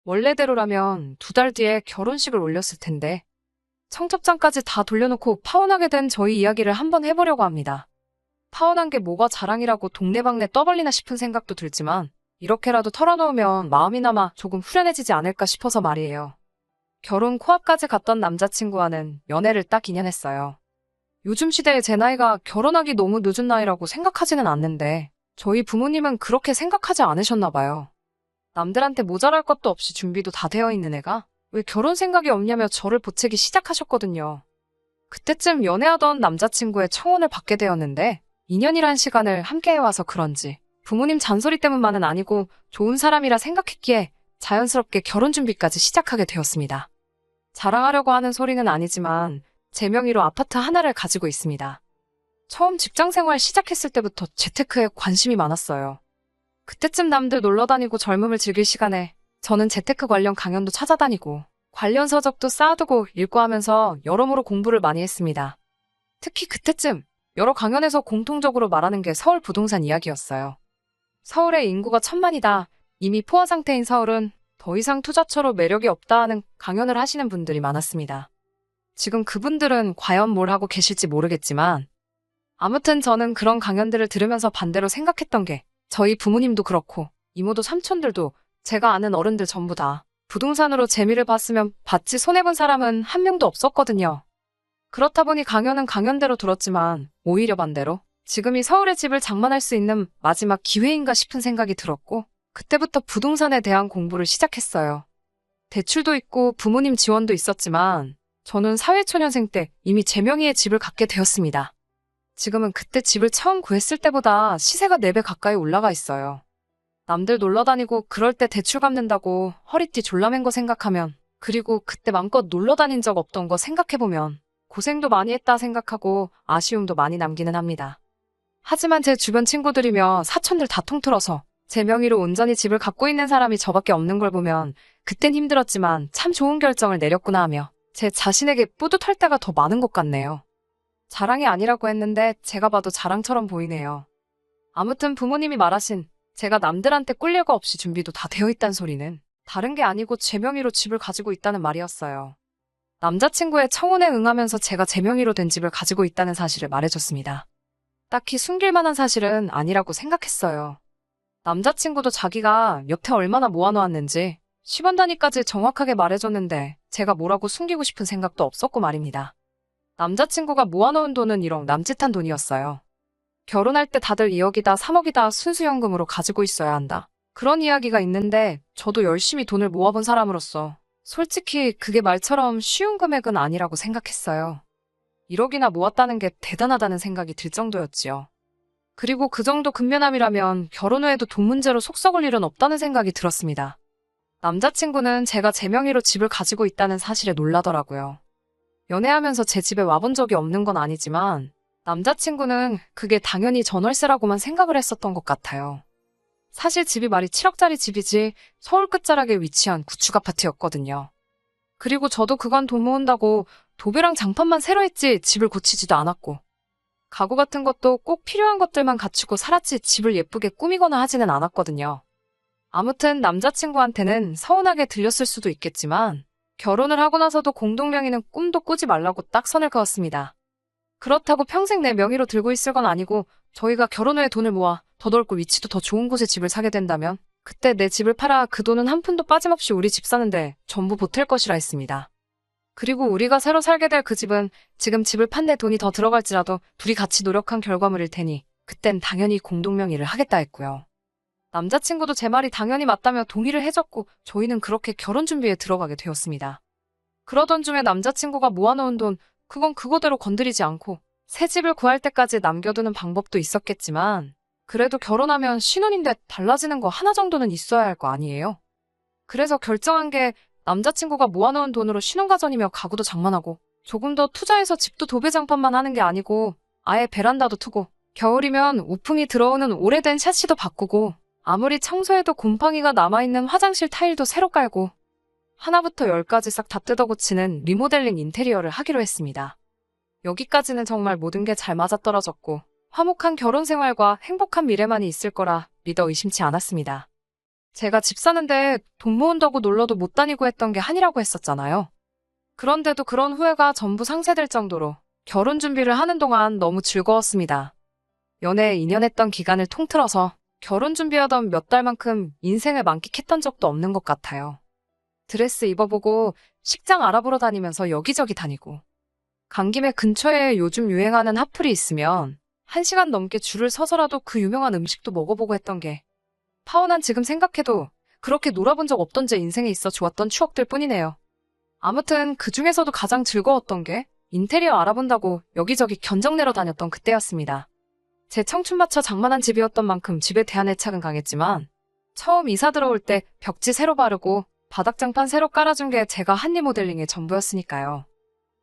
원래대로라면 2달 뒤에 결혼식을 올렸을 텐데 청첩장까지 다 돌려놓고 파혼하게 된 저희 이야기를 한번 해보려고 합니다. 파혼한 게 뭐가 자랑이라고 동네방네 떠벌리나 싶은 생각도 들지만 이렇게라도 털어놓으면 마음이나마 조금 후련해지지 않을까 싶어서 말이에요. 결혼 코앞까지 갔던 남자친구와는 연애를 딱 2년 했어요. 요즘 시대에 제 나이가 결혼하기 너무 늦은 나이라고 생각하지는 않는데 저희 부모님은 그렇게 생각하지 않으셨나 봐요. 남들한테 모자랄 것도 없이 준비도 다 되어 있는 애가 왜 결혼 생각이 없냐며 저를 보채기 시작하셨거든요. 그때쯤 연애하던 남자친구의 청혼을 받게 되었는데 2년이란 시간을 함께 해와서 그런지 부모님 잔소리 때문만은 아니고 좋은 사람이라 생각했기에 자연스럽게 결혼 준비까지 시작하게 되었습니다. 자랑하려고 하는 소리는 아니지만 제 명의로 아파트 하나를 가지고 있습니다. 처음 직장생활 시작했을 때부터 재테크에 관심이 많았어요. 그때쯤 남들 놀러다니고 젊음을 즐길 시간에 저는 재테크 관련 강연도 찾아다니고 관련 서적도 쌓아두고 읽고 하면서 여러모로 공부를 많이 했습니다. 특히 그때쯤 여러 강연에서 공통적으로 말하는 게 서울 부동산 이야기였어요. 서울의 인구가 1000만이다. 이미 포화 상태인 서울은 더 이상 투자처로 매력이 없다 하는 강연을 하시는 분들이 많았습니다. 지금 그분들은 과연 뭘 하고 계실지 모르겠지만 아무튼 저는 그런 강연들을 들으면서 반대로 생각했던 게 저희 부모님도 그렇고 이모도 삼촌들도 제가 아는 어른들 전부 다 부동산으로 재미를 봤으면 봤지 손해본 사람은 한 명도 없었거든요. 그렇다 보니 강연은 강연대로 들었지만 오히려 반대로 지금이 서울의 집을 장만할 수 있는 마지막 기회인가 싶은 생각이 들었고 그때부터 부동산에 대한 공부를 시작했어요. 대출도 있고 부모님 지원도 있었지만 저는 사회초년생 때 이미 제 명의의 집을 갖게 되었습니다. 지금은 그때 집을 처음 구했을 때보다 시세가 4배 가까이 올라가 있어요. 남들 놀러다니고 그럴 때 대출 갚는다고 허리띠 졸라맨 거 생각하면 그리고 그때 맘껏 놀러다닌 적 없던 거 생각해보면 고생도 많이 했다 생각하고 아쉬움도 많이 남기는 합니다. 하지만 제 주변 친구들이며 사촌들 다 통틀어서 제 명의로 온전히 집을 갖고 있는 사람이 저밖에 없는 걸 보면 그땐 힘들었지만 참 좋은 결정을 내렸구나 하며 제 자신에게 뿌듯할 때가 더 많은 것 같네요. 자랑이 아니라고 했는데 제가 봐도 자랑처럼 보이네요. 아무튼 부모님이 말하신 제가 남들한테 꿀릴 거 없이 준비도 다 되어 있단 소리는 다른 게 아니고 제 명의로 집을 가지고 있다는 말이었어요. 남자친구의 청혼에 응하면서 제가 제 명의로 된 집을 가지고 있다는 사실을 말해줬습니다. 딱히 숨길 만한 사실은 아니라고 생각했어요. 남자친구도 자기가 여태 얼마나 모아놓았는지 10원 단위까지 정확하게 말해줬는데 제가 뭐라고 숨기고 싶은 생각도 없었고 말입니다. 남자친구가 모아놓은 돈은 1억 남짓한 돈이었어요. 결혼할 때 다들 2억이다 3억이다 순수연금으로 가지고 있어야 한다. 그런 이야기가 있는데 저도 열심히 돈을 모아본 사람으로서 솔직히 그게 말처럼 쉬운 금액은 아니라고 생각했어요. 1억이나 모았다는 게 대단하다는 생각이 들 정도였지요. 그리고 그 정도 근면함이라면 결혼 후에도 돈 문제로 속 썩을 일은 없다는 생각이 들었습니다. 남자친구는 제가 제 명의로 집을 가지고 있다는 사실에 놀라더라고요. 연애하면서 제 집에 와본 적이 없는 건 아니지만 남자친구는 그게 당연히 전월세라고만 생각을 했었던 것 같아요. 사실 집이 말이 7억짜리 집이지 서울 끝자락에 위치한 구축 아파트였거든요. 그리고 저도 그간 돈 모은다고 도배랑 장판만 새로 했지 집을 고치지도 않았고 가구 같은 것도 꼭 필요한 것들만 갖추고 살았지 집을 예쁘게 꾸미거나 하지는 않았거든요. 아무튼 남자친구한테는 서운하게 들렸을 수도 있겠지만 결혼을 하고 나서도 공동명의는 꿈도 꾸지 말라고 딱 선을 그었습니다. 그렇다고 평생 내 명의로 들고 있을 건 아니고 저희가 결혼 후에 돈을 모아 더 넓고 위치도 더 좋은 곳에 집을 사게 된다면 그때 내 집을 팔아 그 돈은 한 푼도 빠짐없이 우리 집 사는데 전부 보탤 것이라 했습니다. 그리고 우리가 새로 살게 될 그 집은 지금 집을 판 데 돈이 더 들어갈지라도 둘이 같이 노력한 결과물일 테니 그땐 당연히 공동명의를 하겠다 했고요. 남자친구도 제 말이 당연히 맞다며 동의를 해줬고 저희는 그렇게 결혼 준비에 들어가게 되었습니다. 그러던 중에 남자친구가 모아놓은 돈 그건 그거대로 건드리지 않고 새 집을 구할 때까지 남겨두는 방법도 있었겠지만 그래도 결혼하면 신혼인데 달라지는 거 하나 정도는 있어야 할 거 아니에요. 그래서 결정한 게 남자친구가 모아놓은 돈으로 신혼가전이며 가구도 장만하고 조금 더 투자해서 집도 도배장판만 하는 게 아니고 아예 베란다도 트고 겨울이면 우풍이 들어오는 오래된 샤시도 바꾸고 아무리 청소해도 곰팡이가 남아있는 화장실 타일도 새로 깔고 하나부터 10까지 싹 다 뜯어고치는 리모델링 인테리어를 하기로 했습니다. 여기까지는 정말 모든 게 잘 맞아떨어졌고 화목한 결혼 생활과 행복한 미래만이 있을 거라 믿어 의심치 않았습니다. 제가 집 사는데 돈 모은다고 놀러도 못 다니고 했던 게 한이라고 했었잖아요. 그런데도 그런 후회가 전부 상쇄될 정도로 결혼 준비를 하는 동안 너무 즐거웠습니다. 연애 2년 했던 기간을 통틀어서 결혼 준비하던 몇 달만큼 인생을 만끽했던 적도 없는 것 같아요. 드레스 입어보고 식장 알아보러 다니면서 여기저기 다니고 간 김에 근처에 요즘 유행하는 핫플이 있으면 1시간 넘게 줄을 서서라도 그 유명한 음식도 먹어보고 했던 게 파혼한 지금 생각해도 그렇게 놀아본 적 없던 제 인생에 있어 좋았던 추억들 뿐이네요. 아무튼 그 중에서도 가장 즐거웠던 게 인테리어 알아본다고 여기저기 견적 내러 다녔던 그때였습니다. 제 청춘 맞춰 장만한 집이었던 만큼 집에 대한 애착은 강했지만 처음 이사 들어올 때 벽지 새로 바르고 바닥장판 새로 깔아준 게 제가 한 리모델링의 전부였으니까요.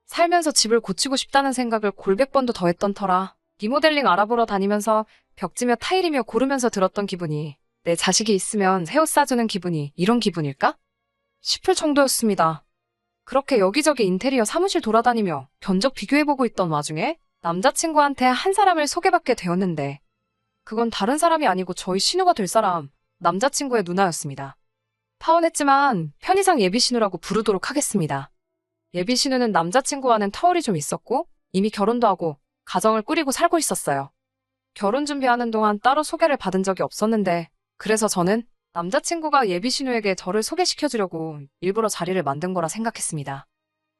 살면서 집을 고치고 싶다는 생각을 골백 번도 더 했던 터라 리모델링 알아보러 다니면서 벽지며 타일이며 고르면서 들었던 기분이 내 자식이 있으면 새 옷 사주는 기분이 이런 기분일까? 싶을 정도였습니다. 그렇게 여기저기 인테리어 사무실 돌아다니며 견적 비교해보고 있던 와중에 남자친구한테 한 사람을 소개받게 되었는데 그건 다른 사람이 아니고 저희 신우가 될 사람, 남자친구의 누나였습니다. 파혼했지만 편의상 예비신우라고 부르도록 하겠습니다. 예비신우는 남자친구와는 터울이 좀 있었고 이미 결혼도 하고 가정을 꾸리고 살고 있었어요. 결혼 준비하는 동안 따로 소개를 받은 적이 없었는데 그래서 저는 남자친구가 예비신우에게 저를 소개시켜주려고 일부러 자리를 만든 거라 생각했습니다.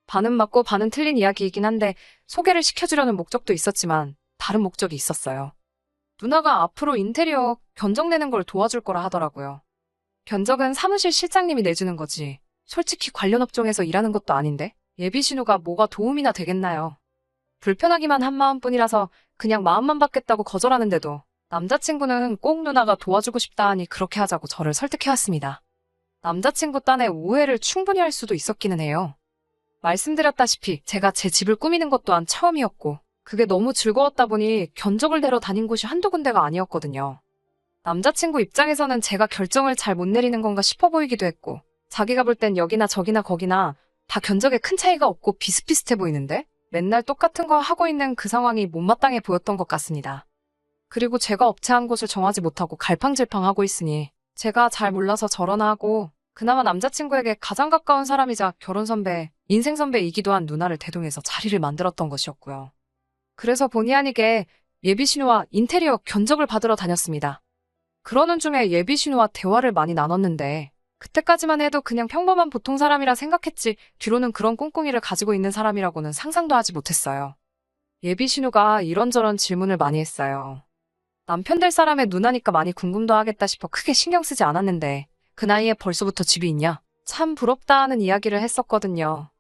반은 맞고 반은 틀린 이야기이긴 한데 소개를 시켜주려는 목적도 있었지만 다른 목적이 있었어요. 누나가 앞으로 인테리어 견적 내는 걸 도와줄 거라 하더라고요. 견적은 사무실 실장님이 내주는 거지. 솔직히 관련 업종에서 일하는 것도 아닌데 예비신우가 뭐가 도움이나 되겠나요. 불편하기만 한 마음뿐이라서 그냥 마음만 받겠다고 거절하는데도 남자친구는 꼭 누나가 도와주고 싶다 하니 그렇게 하자고 저를 설득해왔습니다. 남자친구 딴에 오해를 충분히 할 수도 있었기는 해요. 말씀드렸다시피 제가 제 집을 꾸미는 것 또한 처음이었고 그게 너무 즐거웠다 보니 견적을 내러 다닌 곳이 한두 군데가 아니었거든요. 남자친구 입장에서는 제가 결정을 잘 못 내리는 건가 싶어 보이기도 했고 자기가 볼 땐 여기나 저기나 거기나 다 견적에 큰 차이가 없고 비슷비슷해 보이는데 맨날 똑같은 거 하고 있는 그 상황이 못마땅해 보였던 것 같습니다. 그리고 제가 업체 한 곳을 정하지 못하고 갈팡질팡하고 있으니 제가 잘 몰라서 저러나 하고 그나마 남자친구에게 가장 가까운 사람이자 결혼 선배, 인생 선배이기도 한 누나를 대동해서 자리를 만들었던 것이었고요. 그래서 본의 아니게 예비신우와 인테리어 견적을 받으러 다녔습니다. 그러는 중에 예비신우와 대화를 많이 나눴는데 그때까지만 해도 그냥 평범한 보통 사람이라 생각했지 뒤로는 그런 꿍꿍이를 가지고 있는 사람이라고는 상상도 하지 못했어요. 예비신우가 이런저런 질문을 많이 했어요. 남편 될 사람의 누나니까 많이 궁금도 하겠다 싶어 크게 신경 쓰지 않았는데 그 나이에 벌써부터 집이 있냐? 참 부럽다 하는 이야기를 했었거든요.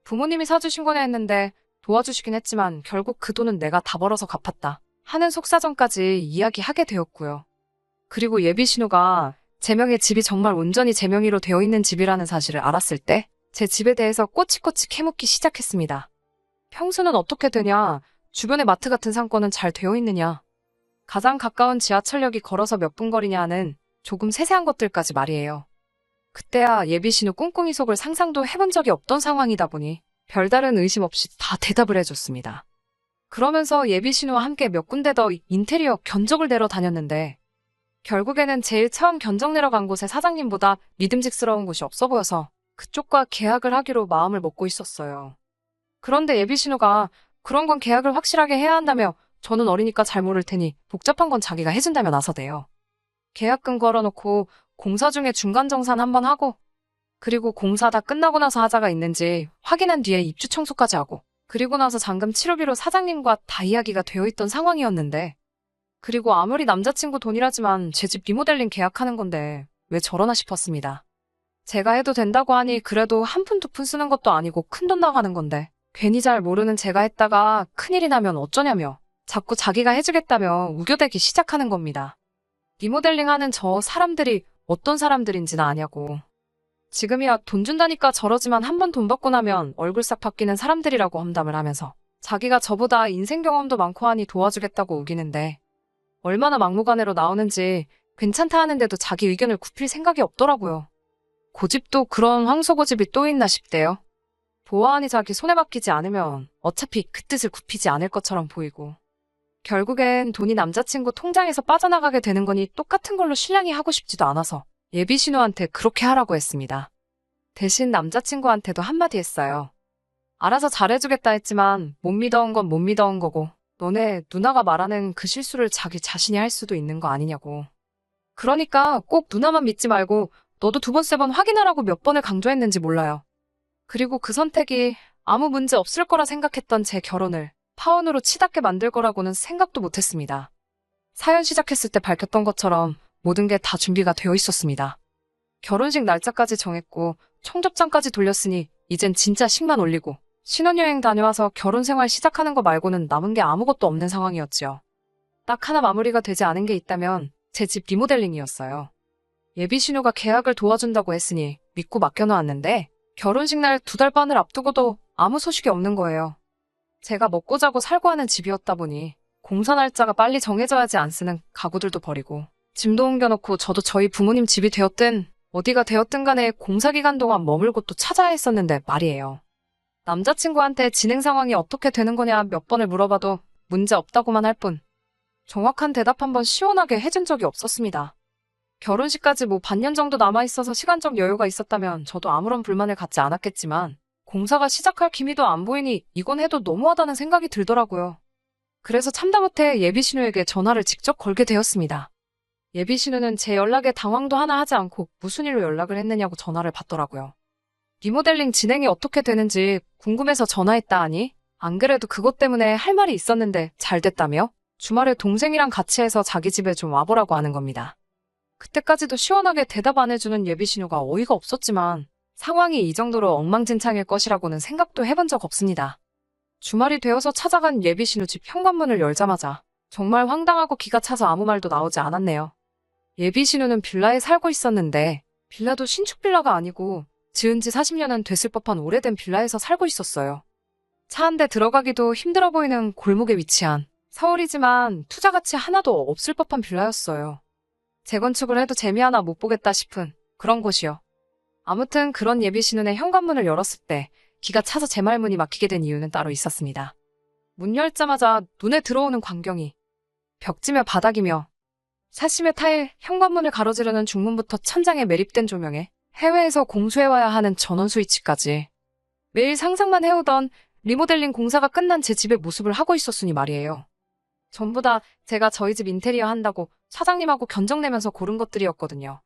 부모님이 사주신 거네 했는데 도와주시긴 했지만 결국 그 돈은 내가 다 벌어서 갚았다 하는 속사정까지 이야기하게 되었고요. 그리고 예비신우가 제 명의 집이 정말 온전히 제 명의로 되어 있는 집이라는 사실을 알았을 때 제 집에 대해서 꼬치꼬치 캐묻기 시작했습니다. 평수는 어떻게 되냐? 주변에 마트 같은 상권은 잘 되어 있느냐? 가장 가까운 지하철역이 걸어서 몇 분 거리냐 하는 조금 세세한 것들까지 말이에요. 그때야 예비신우 꿍꿍이 속을 상상도 해본 적이 없던 상황이다 보니 별다른 의심 없이 다 대답을 해줬습니다. 그러면서 예비신우와 함께 몇 군데 더 인테리어 견적을 내러 다녔는데 결국에는 제일 처음 견적 내러 간 곳의 사장님보다 믿음직스러운 곳이 없어 보여서 그쪽과 계약을 하기로 마음을 먹고 있었어요. 그런데 예비신우가 그런 건 계약을 확실하게 해야 한다며 저는 어리니까 잘 모를 테니 복잡한 건 자기가 해준다며 나서대요. 계약금 걸어놓고 공사 중에 중간정산 한번 하고 그리고 공사 다 끝나고 나서 하자가 있는지 확인한 뒤에 입주 청소까지 하고 그리고 나서 잔금 치료비로 사장님과 다 이야기가 되어 있던 상황이었는데 그리고 아무리 남자친구 돈이라지만 제 집 리모델링 계약하는 건데 왜 저러나 싶었습니다. 제가 해도 된다고 하니 그래도 한 푼 두 푼 쓰는 것도 아니고 큰돈 나가는 건데 괜히 잘 모르는 제가 했다가 큰일이 나면 어쩌냐며 자꾸 자기가 해주겠다며 우겨대기 시작하는 겁니다. 리모델링 하는 저 사람들이 어떤 사람들인지는 아냐고. 지금이야 돈 준다니까 저러지만 한번 돈 받고 나면 얼굴 싹 바뀌는 사람들이라고 험담을 하면서 자기가 저보다 인생 경험도 많고 하니 도와주겠다고 우기는데 얼마나 막무가내로 나오는지 괜찮다 하는데도 자기 의견을 굽힐 생각이 없더라고요. 고집도 그런 황소고집이 또 있나 싶대요. 보아하니 자기 손에 맡기지 않으면 어차피 그 뜻을 굽히지 않을 것처럼 보이고 결국엔 돈이 남자친구 통장에서 빠져나가게 되는 거니 똑같은 걸로 신랑이 하고 싶지도 않아서 예비 신우한테 그렇게 하라고 했습니다. 대신 남자친구한테도 한마디 했어요. 알아서 잘해주겠다 했지만 못 믿어온 건 못 믿어온 거고 너네 누나가 말하는 그 실수를 자기 자신이 할 수도 있는 거 아니냐고. 그러니까 꼭 누나만 믿지 말고 너도 2번, 3번 확인하라고 몇 번을 강조했는지 몰라요. 그리고 그 선택이 아무 문제 없을 거라 생각했던 제 결혼을 파혼으로 치닫게 만들 거라고는 생각도 못했습니다. 사연 시작했을 때 밝혔던 것처럼 모든 게 다 준비가 되어 있었습니다. 결혼식 날짜까지 정했고 청첩장까지 돌렸으니 이젠 진짜 식만 올리고 신혼여행 다녀와서 결혼 생활 시작하는 거 말고는 남은 게 아무것도 없는 상황이었지요. 딱 하나 마무리가 되지 않은 게 있다면 제 집 리모델링이었어요. 예비 신우가 계약을 도와준다고 했으니 믿고 맡겨놓았는데 결혼식 날 2달 반을 앞두고도 아무 소식이 없는 거예요. 제가 먹고 자고 살고 하는 집이었다 보니 공사 날짜가 빨리 정해져야지 안 쓰는 가구들도 버리고 짐도 옮겨놓고 저도 저희 부모님 집이 되었든 어디가 되었든 간에 공사 기간 동안 머물고 또 찾아야 했었는데 말이에요. 남자친구한테 진행 상황이 어떻게 되는 거냐 몇 번을 물어봐도 문제 없다고만 할 뿐 정확한 대답 한번 시원하게 해준 적이 없었습니다. 결혼식까지 반년 정도 남아있어서 시간적 여유가 있었다면 저도 아무런 불만을 갖지 않았겠지만 공사가 시작할 기미도 안 보이니 이건 해도 너무하다는 생각이 들더라고요. 그래서 참다 못해 예비 신우에게 전화를 직접 걸게 되었습니다. 예비 신우는 제 연락에 당황도 하나 하지 않고 무슨 일로 연락을 했느냐고 전화를 받더라고요. 리모델링 진행이 어떻게 되는지 궁금해서 전화했다 하니 안 그래도 그것 때문에 할 말이 있었는데 잘 됐다며 주말에 동생이랑 같이 해서 자기 집에 좀 와보라고 하는 겁니다. 그때까지도 시원하게 대답 안 해주는 예비 신우가 어이가 없었지만 상황이 이 정도로 엉망진창일 것이라고는 생각도 해본 적 없습니다. 주말이 되어서 찾아간 예비 신우 집 현관문을 열자마자 정말 황당하고 기가 차서 아무 말도 나오지 않았네요. 예비 신우는 빌라에 살고 있었는데 빌라도 신축 빌라가 아니고 지은 지 40년은 됐을 법한 오래된 빌라에서 살고 있었어요. 차 한 대 들어가기도 힘들어 보이는 골목에 위치한 서울이지만 투자 가치 하나도 없을 법한 빌라였어요. 재건축을 해도 재미 하나 못 보겠다 싶은 그런 곳이요. 아무튼 그런 예비 신우의 현관문을 열었을 때 기가 차서 제 말문이 막히게 된 이유는 따로 있었습니다. 문 열자마자 눈에 들어오는 광경이 벽지며 바닥이며 사심의 타일, 현관문을 가로지르는 중문부터 천장에 매립된 조명에 해외에서 공수해와야 하는 전원 스위치까지 매일 상상만 해오던 리모델링 공사가 끝난 제 집의 모습을 하고 있었으니 말이에요. 전부 다 제가 저희 집 인테리어 한다고 사장님하고 견적내면서 고른 것들이었거든요.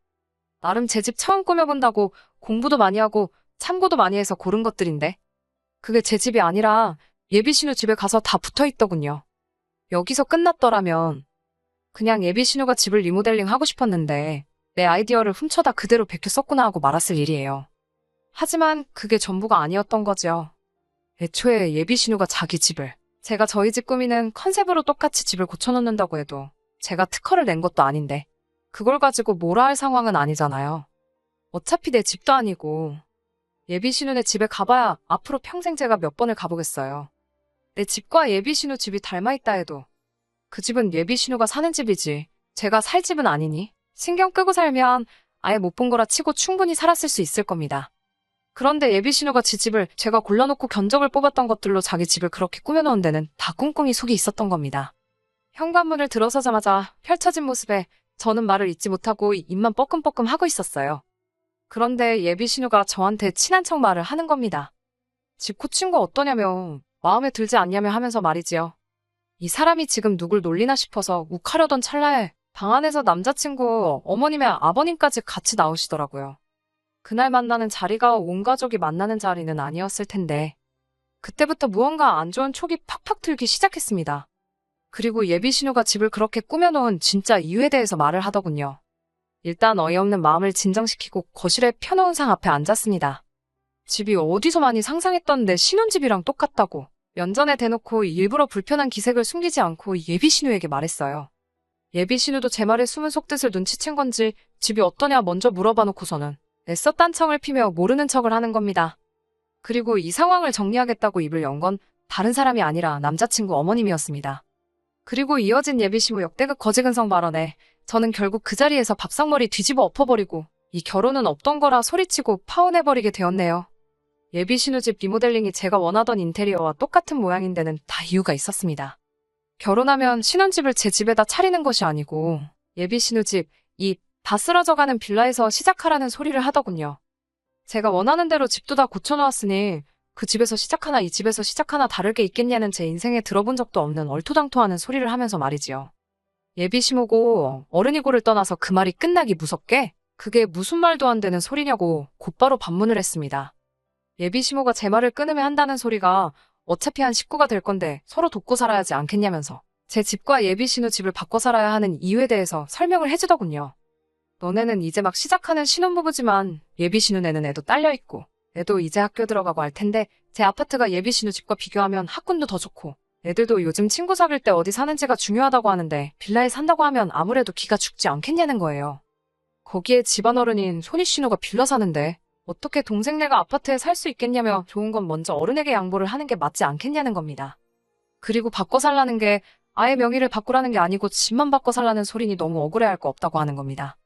나름 제 집 처음 꾸며본다고 공부도 많이 하고 참고도 많이 해서 고른 것들인데 그게 제 집이 아니라 예비 신우 집에 가서 다 붙어있더군요. 여기서 끝났더라면 그냥 예비 신우가 집을 리모델링 하고 싶었는데 내 아이디어를 훔쳐다 그대로 베껴 썼구나 하고 말았을 일이에요. 하지만 그게 전부가 아니었던 거죠. 애초에 예비 신우가 자기 집을 제가 저희 집 꾸미는 컨셉으로 똑같이 집을 고쳐놓는다고 해도 제가 특허를 낸 것도 아닌데 그걸 가지고 뭐라 할 상황은 아니잖아요. 어차피 내 집도 아니고 예비 신우네 집에 가봐야 앞으로 평생 제가 몇 번을 가보겠어요. 내 집과 예비 신우 집이 닮아있다 해도 그 집은 예비 신우가 사는 집이지 제가 살 집은 아니니 신경 끄고 살면 아예 못 본 거라 치고 충분히 살았을 수 있을 겁니다. 그런데 예비 신우가 지 집을 제가 골라놓고 견적을 뽑았던 것들로 자기 집을 그렇게 꾸며놓은 데는 다 꿍꿍이 속이 있었던 겁니다. 현관문을 들어서자마자 펼쳐진 모습에 저는 말을 잇지 못하고 입만 뻐끔뻐끔 하고 있었어요. 그런데 예비 신우가 저한테 친한 척 말을 하는 겁니다. 집 고친 거 어떠냐며 마음에 들지 않냐며 하면서 말이지요. 이 사람이 지금 누굴 놀리나 싶어서 욱하려던 찰나에 방 안에서 남자친구, 어머님의 아버님까지 같이 나오시더라고요. 그날 만나는 자리가 온 가족이 만나는 자리는 아니었을 텐데 그때부터 무언가 안 좋은 촉이 팍팍 들기 시작했습니다. 그리고 예비 신우가 집을 그렇게 꾸며놓은 진짜 이유에 대해서 말을 하더군요. 일단 어이없는 마음을 진정시키고 거실에 펴놓은 상 앞에 앉았습니다. 집이 어디서 많이 상상했던 내 신혼집이랑 똑같다고 면전에 대놓고 일부러 불편한 기색을 숨기지 않고 예비 신우에게 말했어요. 예비 신우도 제 말에 숨은 속뜻을 눈치챈 건지 집이 어떠냐 먼저 물어봐 놓고서는 애써 딴청을 피며 모르는 척을 하는 겁니다. 그리고 이 상황을 정리하겠다고 입을 연 건 다른 사람이 아니라 남자친구 어머님이었습니다. 그리고 이어진 예비 신우 역대급 거지근성 발언에 저는 결국 그 자리에서 밥상머리 뒤집어 엎어버리고 이 결혼은 없던 거라 소리치고 파혼해버리게 되었네요. 예비 신우 집 리모델링이 제가 원하던 인테리어와 똑같은 모양인 데는 다 이유가 있었습니다. 결혼하면 신혼집을 제 집에다 차리는 것이 아니고 예비 신우 집, 이 다 쓰러져가는 빌라에서 시작하라는 소리를 하더군요. 제가 원하는 대로 집도 다 고쳐놓았으니 그 집에서 시작하나 이 집에서 시작하나 다를 게 있겠냐는 제 인생에 들어본 적도 없는 얼토당토하는 소리를 하면서 말이지요. 예비신호고 어른이고를 떠나서 그 말이 끝나기 무섭게 그게 무슨 말도 안 되는 소리냐고 곧바로 반문을 했습니다. 예비신호가 제 말을 끊으면 한다는 소리가 어차피 한 식구가 될 건데 서로 돕고 살아야지 않겠냐면서 제 집과 예비신호 집을 바꿔 살아야 하는 이유에 대해서 설명을 해주더군요. 너네는 이제 막 시작하는 신혼부부지만 예비신호네는 애도 딸려있고 애도 이제 학교 들어가고 할 텐데 제 아파트가 예비신호 집과 비교하면 학군도 더 좋고 애들도 요즘 친구 사귈 때 어디 사는지가 중요하다고 하는데 빌라에 산다고 하면 아무래도 기가 죽지 않겠냐는 거예요. 거기에 집안 어른인 손이신호가 빌라 사는데 어떻게 동생네가 아파트에 살 수 있겠냐며 좋은 건 먼저 어른에게 양보를 하는 게 맞지 않겠냐는 겁니다. 그리고 바꿔 살라는 게 아예 명의를 바꾸라는 게 아니고 집만 바꿔 살라는 소리니 너무 억울해할 거 없다고 하는 겁니다.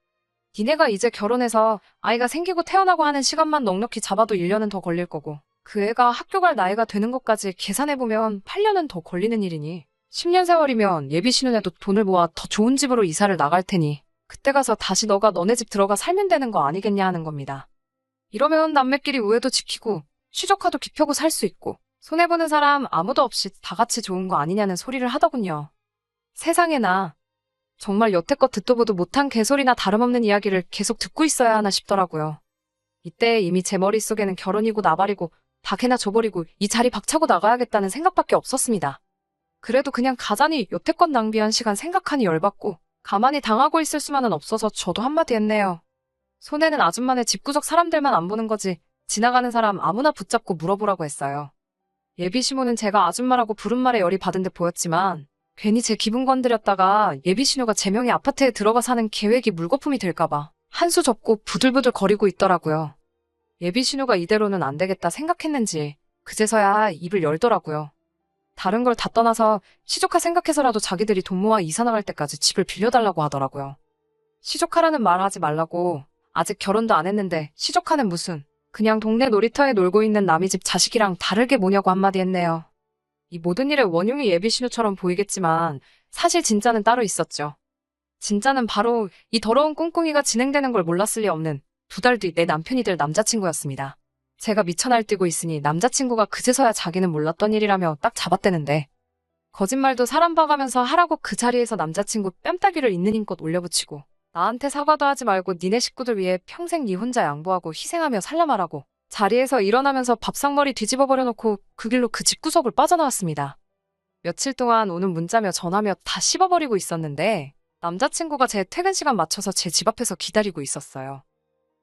니네가 이제 결혼해서 아이가 생기고 태어나고 하는 시간만 넉넉히 잡아도 1년은 더 걸릴 거고 그 애가 학교 갈 나이가 되는 것까지 계산해보면 8년은 더 걸리는 일이니 10년 세월이면 예비신혼에도 돈을 모아 더 좋은 집으로 이사를 나갈 테니 그때 가서 다시 너가 너네 집 들어가 살면 되는 거 아니겠냐 하는 겁니다. 이러면 남매끼리 우애도 지키고 취조카도 기펴고 살 수 있고 손해보는 사람 아무도 없이 다 같이 좋은 거 아니냐는 소리를 하더군요. 세상에나 정말 여태껏 듣도 보도 못한 개소리나 다름없는 이야기를 계속 듣고 있어야 하나 싶더라고요. 이때 이미 제 머릿속에는 결혼이고 나발이고 다 개나 줘버리고 이 자리 박차고 나가야겠다는 생각밖에 없었습니다. 그래도 그냥 가자니 여태껏 낭비한 시간 생각하니 열받고 가만히 당하고 있을 수만은 없어서 저도 한마디 했네요. 손해는 아줌마네 집구석 사람들만 안 보는 거지 지나가는 사람 아무나 붙잡고 물어보라고 했어요. 예비신호는 제가 아줌마라고 부른 말에 열이 받은 듯 보였지만 괜히 제 기분 건드렸다가 예비신호가 제 명의 아파트에 들어가 사는 계획이 물거품이 될까봐 한 수 접고 부들부들 거리고 있더라고요. 예비신호가 이대로는 안 되겠다 생각했는지 그제서야 입을 열더라고요. 다른 걸 다 떠나서 시조카 생각해서라도 자기들이 돈 모아 이사 나갈 때까지 집을 빌려달라고 하더라고요. 시조카라는 말 하지 말라고 아직 결혼도 안 했는데 시조카는 무슨 그냥 동네 놀이터에 놀고 있는 남의 집 자식이랑 다를 게 뭐냐고 한마디 했네요. 이 모든 일의 원흉이 예비신호처럼 보이겠지만 사실 진짜는 따로 있었죠. 진짜는 바로 이 더러운 꿍꿍이가 진행되는 걸 몰랐을 리 없는 2달 뒤 내 남편이 될 남자친구였습니다. 제가 미쳐 날뛰고 있으니 남자친구가 그제서야 자기는 몰랐던 일이라며 딱 잡아떼는데 거짓말도 사람 봐가면서 하라고 그 자리에서 남자친구 뺨따기를 있는 힘껏 올려붙이고 나한테 사과도 하지 말고 니네 식구들 위해 평생 니 혼자 양보하고 희생하며 살라말하고 자리에서 일어나면서 밥상머리 뒤집어 버려놓고 그 길로 그 집구석을 빠져나왔습니다. 며칠 동안 오는 문자며 전화며 다 씹어버리고 있었는데 남자친구가 제 퇴근 시간 맞춰서 제 집 앞에서 기다리고 있었어요.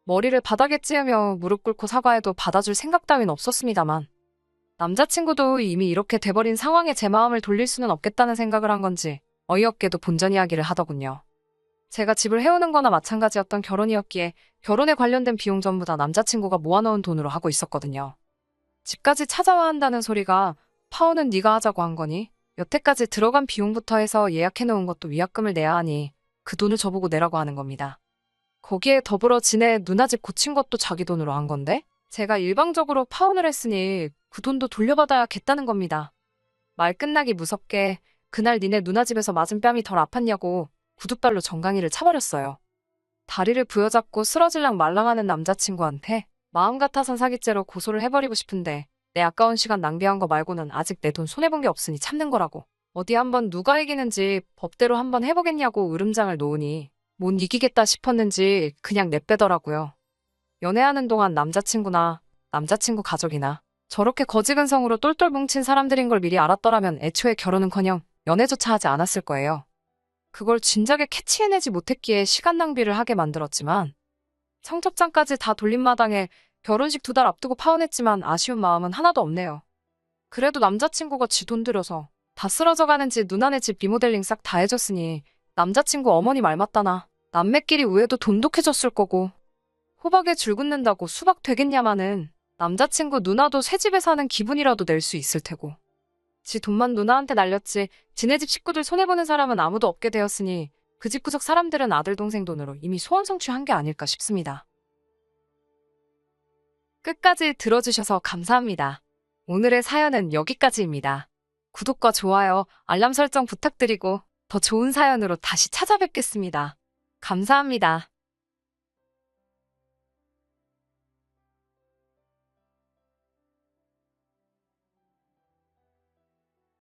머리를 바닥에 찌으며 무릎 꿇고 사과해도 받아줄 생각 따윈 없었습니다만 남자친구도 이미 이렇게 돼버린 상황에 제 마음을 돌릴 수는 없겠다는 생각을 한 건지 어이없게도 본전 이야기를 하더군요. 제가 집을 해오는 거나 마찬가지였던 결혼이었기에 결혼에 관련된 비용 전부 다 남자친구가 모아놓은 돈으로 하고 있었거든요. 집까지 찾아와 한다는 소리가 파혼은 네가 하자고 한 거니? 여태까지 들어간 비용부터 해서 예약해놓은 것도 위약금을 내야 하니 그 돈을 저보고 내라고 하는 겁니다. 거기에 더불어 지네 누나 집 고친 것도 자기 돈으로 한 건데 제가 일방적으로 파혼을 했으니 그 돈도 돌려받아야겠다는 겁니다. 말 끝나기 무섭게 그날 니네 누나 집에서 맞은 뺨이 덜 아팠냐고 구둣발로 정강이를 차버렸어요. 다리를 부여잡고 쓰러질랑 말랑하는 남자친구한테 마음 같아선 사기죄로 고소를 해버리고 싶은데 내 아까운 시간 낭비한 거 말고는 아직 내 돈 손해본 게 없으니 참는 거라고. 어디 한번 누가 이기는지 법대로 한번 해보겠냐고 으름장을 놓으니 못 이기겠다 싶었는지 그냥 내빼더라고요. 연애하는 동안 남자친구나 남자친구 가족이나 저렇게 거지근성으로 똘똘 뭉친 사람들인 걸 미리 알았더라면 애초에 결혼은커녕 연애조차 하지 않았을 거예요. 그걸 진작에 캐치해내지 못했기에 시간 낭비를 하게 만들었지만 청첩장까지 다 돌린 마당에 결혼식 2달 앞두고 파혼했지만 아쉬운 마음은 하나도 없네요. 그래도 남자친구가 지 돈 들여서 다 쓰러져가는지 누나네 집 리모델링 싹 다 해줬으니 남자친구 어머니 말 맞다나 남매끼리 우애도 돈독해졌을 거고 호박에 줄 긋는다고 수박 되겠냐마는 남자친구 누나도 새 집에 사는 기분이라도 낼 수 있을 테고 지 돈만 누나한테 날렸지 지네 집 식구들 손해보는 사람은 아무도 없게 되었으니 그 집 구석 사람들은 아들 동생 돈으로 이미 소원 성취한 게 아닐까 싶습니다. 끝까지 들어주셔서 감사합니다. 오늘의 사연은 여기까지입니다. 구독과 좋아요, 알람 설정 부탁드리고 더 좋은 사연으로 다시 찾아뵙겠습니다. 감사합니다.